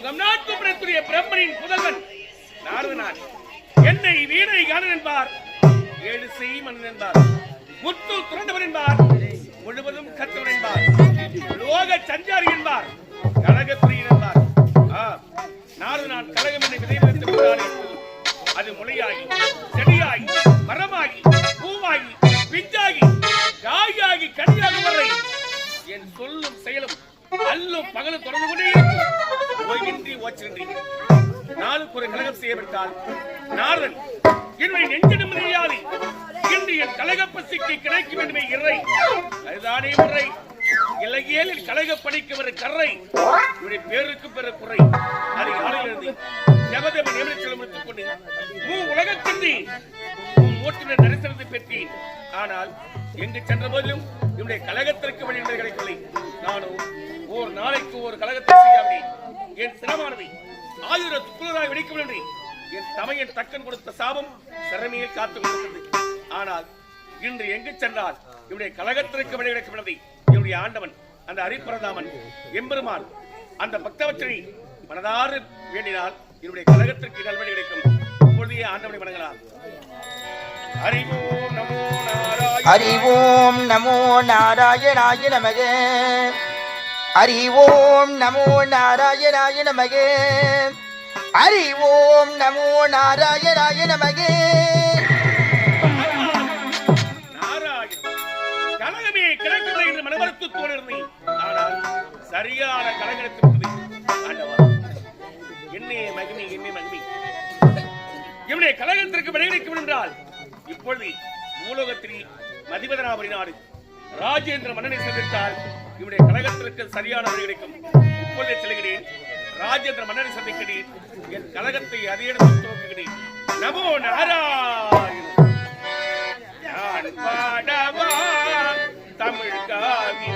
உங்கள் நாட்டுடைய பிரம்மனின் புதல்வன் நாரதனார் என்னை வீணை காணன் என்பார், 7 செய் மன்னன் என்பார், முத்து துறந்தவர் என்பார், முழுவதும் கற்றவர் என்பார், லோக சஞ்சாரி என்பார், கழகப்பிரியன் என்பார். நாரதனார் கழகம் என்னை விதைத்து விட்டார். அது முளையாகி செடியாகி மரமாகி பூவாகி பிஞ்சாகி காயாகி கனியாக வரை என் சொல்லும் செயலும் அல்லும் பகலும் தொடர்ந்து கொண்டே ஓய்வின்றி ஓச்சின்றி நாளுக்கு ஒரு கலகம் செய்யப்பட்டால் நாரதன் என்னுடைய நெஞ்சு நிம்மதியாதி இன்று என் கலக பசிக்கு கிடைக்க வேண்டுமே இறை அதுதானே முறை இலகியலில் கலக படிக்க வர கரை இவருடைய பேருக்கு பெற குறை அதை ஆளுகிறது ஜபதேவ நியமன செல்லம் எடுத்துக் கொண்டு உலகத்தின்றி ஓட்டுநர் தரிசனத்தை பெற்றேன். ஆனால் எங்கு சென்ற போதிலும் என்னுடைய கழகத்திற்கு வழி கிடைக்கவில்லை. நானும் ஒரு நாளைக்கு ஒரு கழகத்தை செய்யாமல் என் சிரமானதை 1000 துக்குளராய் வெடிக்கவில்லை. என் தமையன் தக்கன் கொடுத்த சாபம் சிறமையில் காத்துக் கொண்டிருந்தது. ஆனால் இன்று எங்கு சென்றால் என்னுடைய கழகத்திற்கு வழி கிடைக்கவில்லை. என்னுடைய ஆண்டவன் அந்த ஹரிபிரதாமன் எம்பெருமான் அந்த பக்தவச்சனை மனதாறு வேண்டினால் என்னுடைய கழகத்திற்கு நல்வழி கிடைக்கும். இப்பொழுதே ஆண்டவனை வணங்கலாம். ஹரி ஓம் நமோ நாராயண ஹரி ஓம் நமோ நாராயணாய நமக ஹரி ஓம் நமோ நாராயணாய நமக ஹரி ஓம் நமோ நாராயணாய நமக. கழகமே கிடைக்கவில்லை என்று மனவருத்தத்தோடு இருந்தேன். ஆனால் சரியான கழகத்திற்கு ஆண்டவா என்னே மகிமை என்னே மகிமை இவனுடைய கழகத்திற்கு விளைவிக்கும் என்றால் இப்பொழுது பூலோகத்தில் மதிவதனாபுரி நாடு ராஜேந்திர மன்னனை சந்தித்தால் இவனுடைய கழகத்திற்கு சரியான வழி கிடைக்கும். இப்பொழுதே செல்கிறேன். ராஜேந்திர மன்னனை சந்திக்கிறேன். என் கழகத்தை அதிகரித்து துவக்குகிறேன். நமோ நாராயண நான் பாடவா தமிழ் காவி